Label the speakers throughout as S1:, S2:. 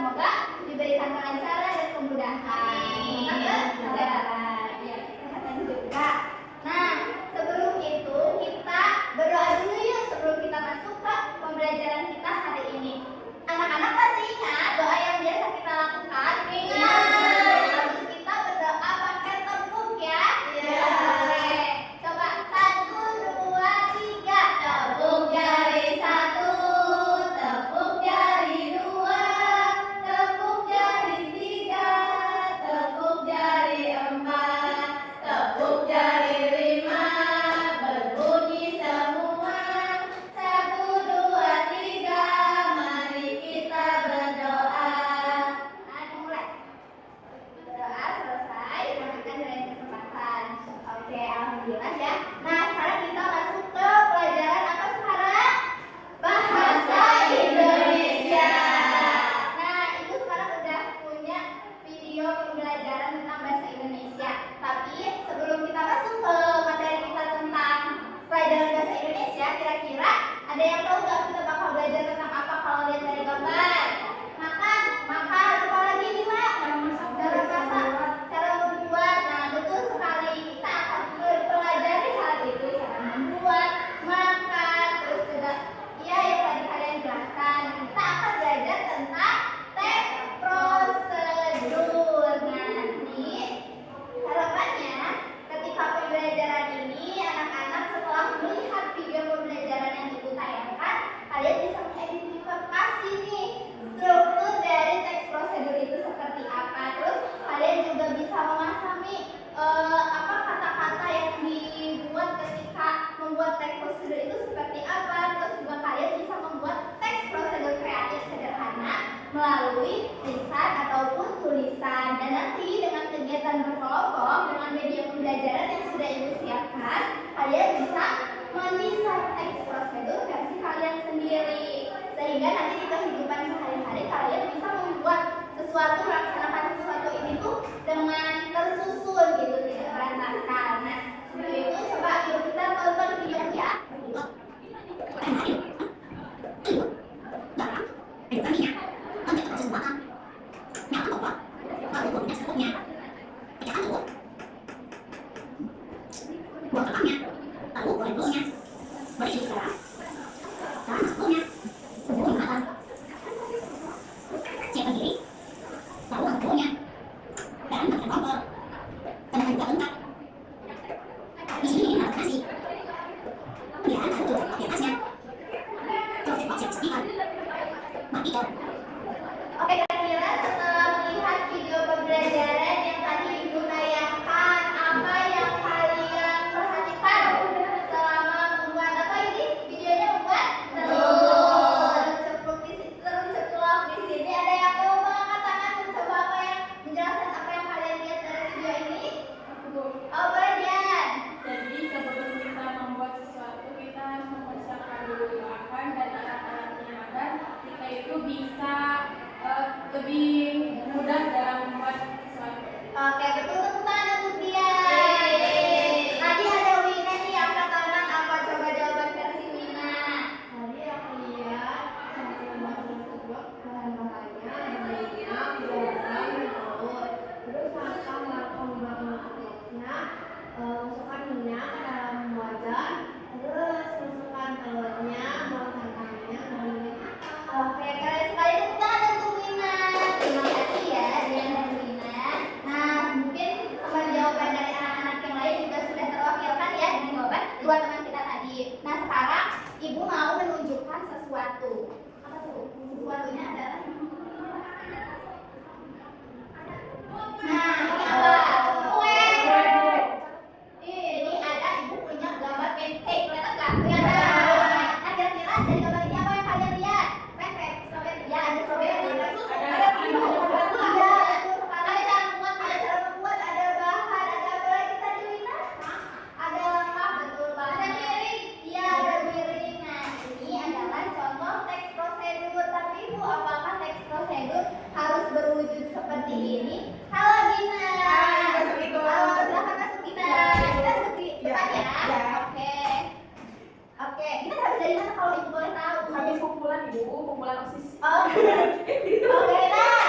S1: semoga diberikan kelancaran dan kemudahan. Semoga kesabaran, ya, kesehatan juga. Nah, sebelum itu kita berdoa dulu yuk sebelum kita masuk ke pembelajaran kita hari ini. Anak-anak pasti ingat doa yang biasa kita lakukan? Ingat. Harus kita berdoa pakai tepuk ya. Iya. Oke. Coba 1, 2, 3. Tepuk jari 1, tepuk jari 2, tepuk jari 3, tepuk jari 4, tepuk jari 5. Berbunyi semua. 1, 2, 3. Mari kita berdoa. Nah, mulai. Berdoa selesai, berikan dengan kesempatan. Oke, alhamdulillah ya. Nah, sekarang kita masuk ke pelajaran apa sekarang? Bahasa Indonesia. Nah, itu sekarang udah punya video pembelajaran tentang bahasa Indonesia. Tapi sebelum kita masuk ke materi kita tentang pelajaran bahasa Indonesia, kira-kira ada yang tahu nggak kita bakal belajar tentang apa kalau lihat dari gambar? Makan, makan, apa lagi nih, Mak? Cara masak, cara membuat. Nah, betul sekali. Kita akan mempelajari hal itu, cara membuat, makan, terus juga iya yang tadi kalian jelaskan. Kita akan belajar tentang teks prosedur. Nanti harapannya ketika pembelajaran ini anak-anak setelah melihat video pembelajaran yang ibu tayangkan, kalian bisa mengidentifikasi nih struktur dari teks prosedur itu seperti apa. Terus kalian juga bisa memahami apa kata-kata yang dibuat ketika membuat teks prosedur itu seperti apa. Terus juga kalian bisa membuat teks prosedur kreatif sederhana melalui lisan ataupun tulisan. Dan nanti dengan kegiatan berkelompok dengan media pembelajaran yang sudah ibu siapkan, kalian bisa mendesain teks prosedur versi kalian sendiri, sehingga nanti di kehidupan sehari-hari kalian bisa membuat sesuatu, melaksanakan sesuatu ini tuh dengan tersusun gitu, tidak berantakan. Nah, sebelum itu coba yuk kita tonton video ya. Oke, kira-kira setelah melihat video pembelajaran yang tadi ibu tayangkan, apa yang kalian perhatikan selama membuat apa ini? Videonya membuat terceplok di sini. Ada yang mau mengangkat tangan mencoba apa yang menjelaskan apa yang kalian lihat dari video ini? Oh, bagian.
S2: Jadi sebelum kita membuat sesuatu, kita harus mempersiapkan dulu bahan dan alat-alatnya agar kita itu bisa lebih mudah dalam membuat sesuatu.
S1: Oke, betul, tepuk tangan untuk dia. Tadi ada Wina nih, angkat tangan. Apa coba jawaban versi Wina?
S3: Tadi aku lihat teman-teman tersebut bahan-bahannya minyak, garam, telur. Terus masak markom-markomnya, masukkan minyak ke dalam wajan. Terus masukkan telurnya, buangkan tangannya, baru dimakan.
S1: Oke, kalian sekali tepuk tangan untuk Wina. Terima kasih ya, Rian dan Wina. Nah, mungkin teman jawaban dari anak-anak yang lain juga sudah terwakilkan ya dengan jawaban dua teman kita tadi. Nah, sekarang ibu mau menunjukkan sesuatu. Apa tuh? Sesuatunya adalah nah, ini apa? Kue. Ini ada ibu punya gambar pancake, kelihatan nggak? Kelihatan. Nah, kira-kira dari gambar ini apa yang kalian lihat? Pancake, strawberry. Ya, ada strawberry. Terus ada pilu. Iya, betul sekali. Ada cara membuat, ada bahan, ada apa lagi tadi Wina? Ada lengkap, betul banget. Ada piring. Iya, ada piring. Nah, ini adalah contoh teks prosedur. Tapi ibu, apakah teks prosedur harus berwujud seperti ini? Halo Gina. Halo, silakan masuk Gina. Kita duduk di depan ya. Oke. Oke, kita habis dari mana kalau ibu boleh tahu?
S2: Habis kumpulan ibu, kumpulan OSIS.
S1: Oh, oke, nah.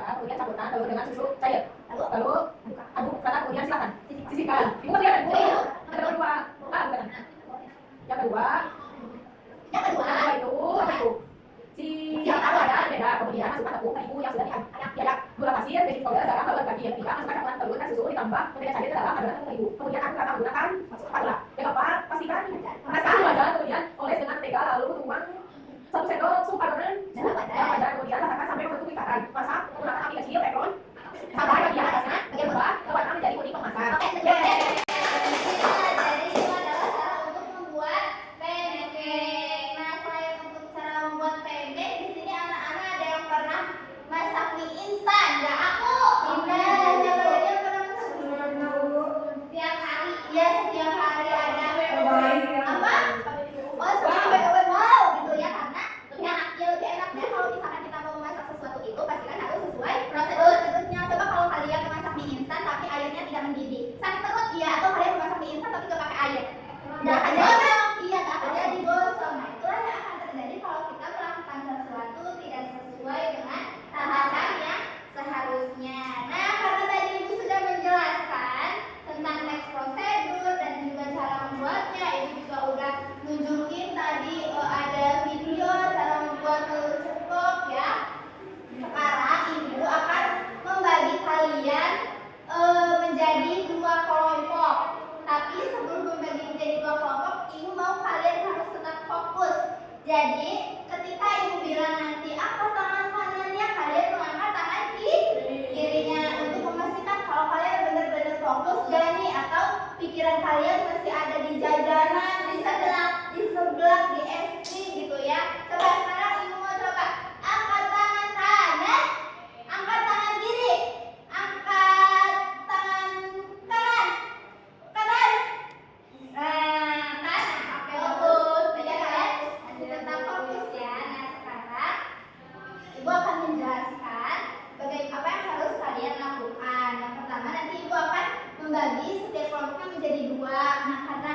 S4: garam, kemudian campurkan telur dengan susu cair. Lalu aduk rata, kemudian silakan sisihkan. Ibu kan lihat ibu. Yang kedua, bukan. Yang kedua itu apa itu? Si tahu ada beda. Kemudian masukkan tepung terigu yang sudah diayak, gula pasir, baking powder, garam, telur bagi. Yang ketiga masukkan campuran telur dan susu ditambah mentega cair ke dalam adonan tepung terigu. Kemudian aduk rata menggunakan spatula. Yang keempat pastikan panaskan wajan, kemudian oles dengan mentega, lalu tuang 1 sendok sup adonan dalam wajan, kemudian letakkan sampai membentuk lingkaran. Masak menggunakan api kecil teflon sampai bagian atasnya, bagian bawah warna menjadi kuning kemasan.
S1: Jadi itu adalah cara untuk membuat pancake. Nah, selain untuk cara membuat pancake, di sini anak-anak ada yang pernah masak mie instan? Nggak aku. Tidak. Siapa lagi yang pernah masak mie instan? Setiap hari. Ya, setiap hari ada. Apa? Oh, sampai wow gitu ya, karena lebih enak deh kalau misalkan kita mau memasak sesuatu itu pastikan harus sesuai prosedurnya. Coba kalau kalian memasak mie instan tapi airnya tidak mendidih, sakit perut iya, atau kalian memasak mie instan tapi nggak pakai air, nggak ada iya nggak ada digosong. Nah itulah yang akan terjadi kalau kita melakukan sesuatu tidak sesuai dengan tahapan yang seharusnya. Nah karena tadi ibu sudah menjelaskan tentang next prosedur dan juga cara membuatnya, ibu juga udah nunjukin tadi ada video cara membuat telur ceplok ya. Sekarang ibu akan membagi kalian menjadi 2 kelompok. Tapi sebelum membagi menjadi 2 kelompok, ibu mau kalian harus tetap fokus. Jadi ketika ibu bilang nanti angkat tangan kanannya, kalian mengangkat tangan kirinya untuk memastikan kalau kalian benar-benar fokus gak nih, atau pikiran kalian masih ada di jajanan, di sebelah di SD gitu ya. Coba sekarang ibu mau coba angkat tangan kanan, angkat tangan kiri, angkat tangan kanan. Nah, oke fokus. Jadi kalian masih tetap fokus ya. Nah sekarang ibu akan menjelaskan apa yang harus kalian lakukan. Yang pertama nanti ibu akan membagi setiap kelompoknya menjadi 2. Nah karena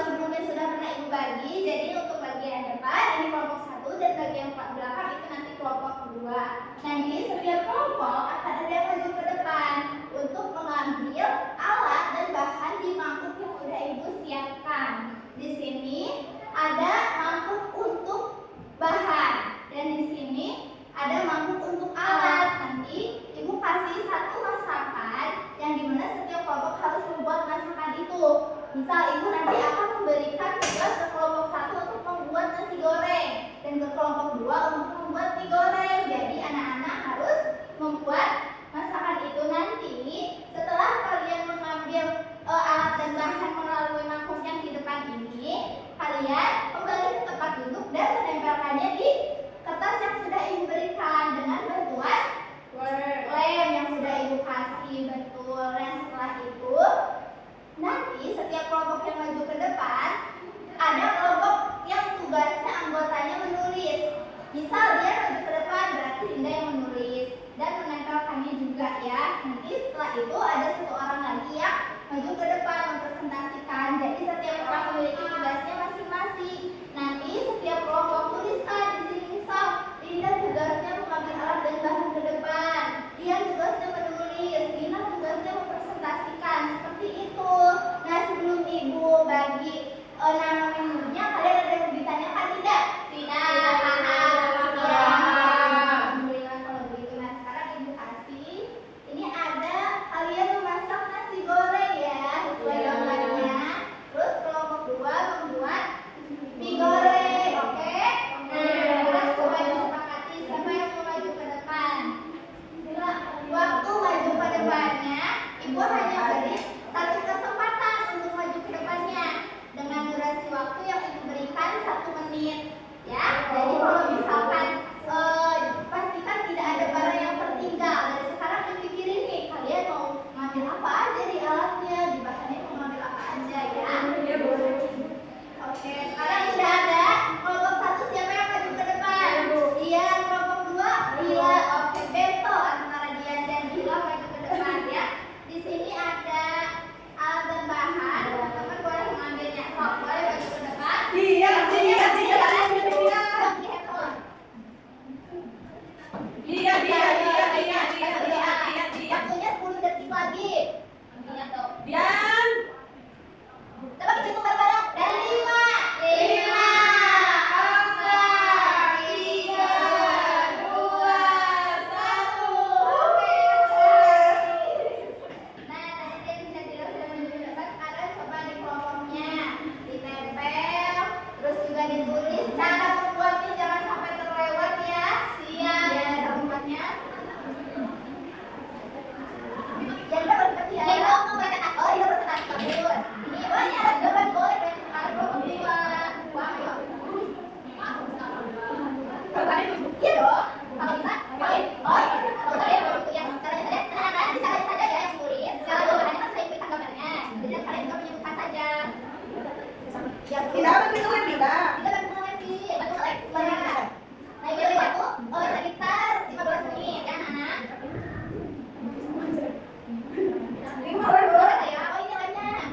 S1: sebelumnya sudah pernah ibu bagi, jadi untuk bagian depan ini kelompok 1 dan bagian belakang itu nanti kelompok 2. Nanti setiap kelompok akan ada yang maju ke depan untuk mengambil alat dan bahan di mangkuk yang sudah ibu siapkan. Di sini ada mangkuk untuk bahan dan di sini ada mangkuk untuk alat. Nanti ibu kasih 1 masakan yang dimana setiap kelompok harus membuat masakan itu. Misal ibu nanti akan memberikan tugas ke kelompok 1 untuk membuat nasi goreng dan ke kelompok 2 untuk membuat mie goreng. Jadi anak-anak harus membuat masakan itu. Nanti setelah kalian mengambil alat dan bahan melalui mangkuk yang di depan ini, kalian kembali ke tempat duduk dan menempelkannya di kertas yang sudah ibu berikan dengan bantuan lem yang sudah ibu kasih. Betul. Dan setelah itu nanti setiap kelompok yang maju ke depan ada kelompok yang tugasnya anggotanya menulis. Misal dia maju ke depan berarti Dinda yang menulis dan menempelkannya juga ya. Nanti setelah itu ada 1 orang lagi yang maju ke depan mempresentasikan. Jadi setiap orang memiliki tugasnya masing-masing. Nanti setiap kelompok tulis di sini misal Dinda tugasnya mengambil alat dan bahan ke depan, dia tugasnya menulis, Dina tugasnya mempresentasikan, seperti itu. Nah sebelum ibu bagi juga ditulis cara membuatnya, jangan sampai terlewat ya. Siap. Ya, tempatnya. Ya udah berarti ya. Ya mau presentasi. Oh, ini presentasi bagus. Ini banyak ada jawaban boleh presentasi kedua. Wah, ayo. Iya dong. Kalau bisa, baik. Oh, kalau saya baru itu yang caranya saja. Tenang-tenang, nanti caranya saja ya yang tulis. Kalau jawabannya kan saya berikan gambarnya. Jadi kalian juga menyebutkan saja. Ya,
S4: Tidak begitu ya, tidak.
S1: tidak akan mengerti. Betul, banyak. Nah, ini dari waktu sekitar 15 menit ya, anak. Ini boleh saya. Oh, ini lainnya.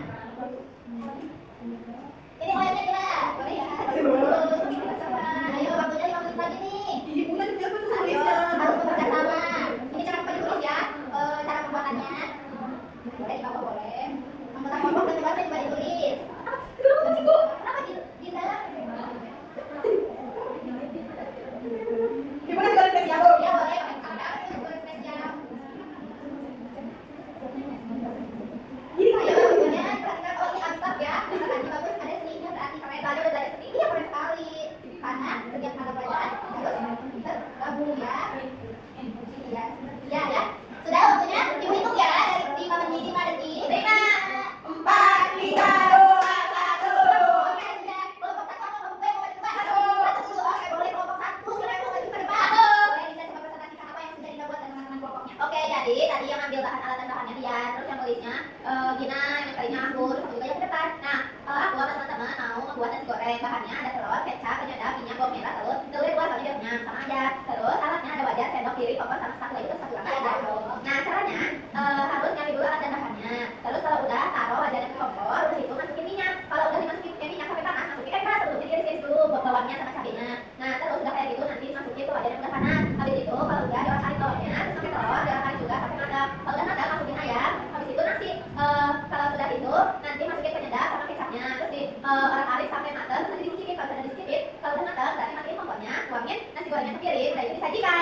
S1: Ini lainnya kira. Boleh ya? Sama-sama. Ayo, waktunya 5 menit lagi nih.
S4: Ini bukan juga betul
S1: Ayo,
S4: tulis.
S1: harus bekerja sama. Ini cara ditulis ya, cara pembuatannya. Boleh di bawah boleh. Anggota kelompok dan tugasnya juga ditulis. Kenapa di dalam?
S4: Gimana segala spesial?
S1: Ya boleh, ada tugas spesial. Ayo, kemudian perhatikan, oh ini abstrak ya. Misalkan bagus ada seninya berarti karena tadi udah belajar seni, iya keren sekali. Karena setiap mata pelajaran harus tergabung ya. Iya, iya ya. Sudah waktunya dihitung ya dari 5 menit 5 detik. 5, 4, 3, 2, 1. Oke sudah. Kelompok satu apa kelompok dua yang mau maju ke depan? Satu dulu. Oke boleh kelompok satu silakan mau maju ke depan. Boleh bisa coba presentasikan apa yang sudah dibuat dan teman-teman kelompoknya. Oke jadi tadi yang ambil bahan alat dan bahannya dia, terus yang nulisnya Gina, yang kalinya aku, terus juga yang ke depan. Nah aku sama teman-teman mau membuat nasi goreng. Bahannya ada telur, kecap, penyedap, minyak, bawang merah, telur dua soalnya dia kenyang sama aja. Terus alatnya ada wajan, sendok, piring, kompor sama spatula itu satu aja. Nah caranya harus nyari dulu alat dan bahannya. Terus kalau udah taruh wajannya ke kompor, terus itu masukin minyak. Kalau udah dimasukin minyak sampai panas, masukin sebelumnya diiris dulu bawangnya sama cabenya. Nah terus udah kayak gitu nanti masukin ke wajan yang udah panas. Habis itu kalau udah diolah-olah telurnya, terus pakai telur, diolah juga sampai matang. Kalau udah matang masukin ayam. Habis itu nasi. Kalau sudah itu nanti masukin penyedap sama kecapnya. Terus olah-olah sampai matang. Terus nanti dicicipin. Kalau sudah dicicipin, kalau udah matang berarti matiin kompornya, tuangin nasi gorengnya ke piring. Udah itu disajikan.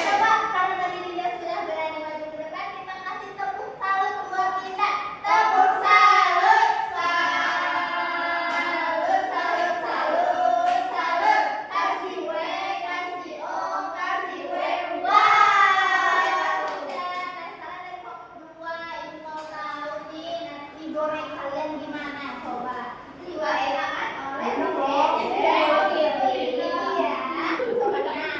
S1: Coba karena tadi Dinda sudah berani maju ke depan, kita kasih tepuk salut buat Dinda. Tepuk salut, salut, salut, salut, salut. Kasih W, kasih O, kasih W. Wah, udah. Nah sekarang dari kelompok 2 ini mau tahu nih nasi goreng kalian gimana? Coba. Jiwa enak kan? Oleh. Iya. Coba nah.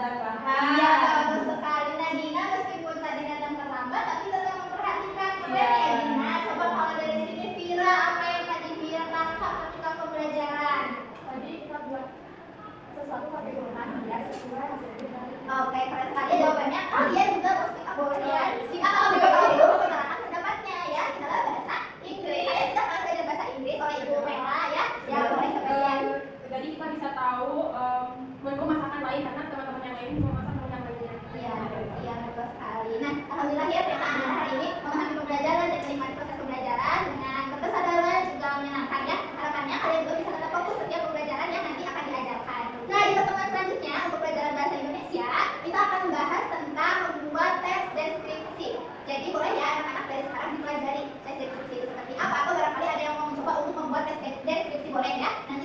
S2: dan bahan.
S1: Iya, bagus sekali. Nah, Dina meskipun tadi datang terlambat, tapi tetap memperhatikan. Keren ya, Dina. Coba kalau dari sini, Vira, apa yang tadi Vira tangkap ketika pembelajaran?
S3: Tadi kita buat sesuatu pakai gulungan biar sesuai hasil kita.
S1: Oke, keren sekali jawabannya. Kalian juga mau speak up boleh ya. Speak up kalau juga kalau dulu mengutarakan pendapatnya ya. Kita bahasa Inggris. Ayo kita akan belajar bahasa Inggris oleh Ibu Mela ya. Ya, boleh sekalian.
S2: Jadi kita bisa tahu menu masakan lain karena teman-teman yang lain cuma masak menu yang lainnya.
S1: Iya, iya betul sekali. Nah, alhamdulillah ya tema Anda hari ini memahami pembelajaran dan menikmati proses pembelajaran dengan berkesadaran juga menyenangkan ya. Harapannya kalian juga bisa tetap fokus setiap pembelajaran yang nanti akan diajarkan. Nah, di pertemuan selanjutnya untuk pelajaran bahasa Indonesia, kita akan membahas tentang membuat teks deskripsi. Jadi boleh ya anak-anak dari sekarang dipelajari teks deskripsi itu seperti apa, atau barangkali ada yang mau mencoba untuk membuat teks deskripsi, boleh ya. Nanti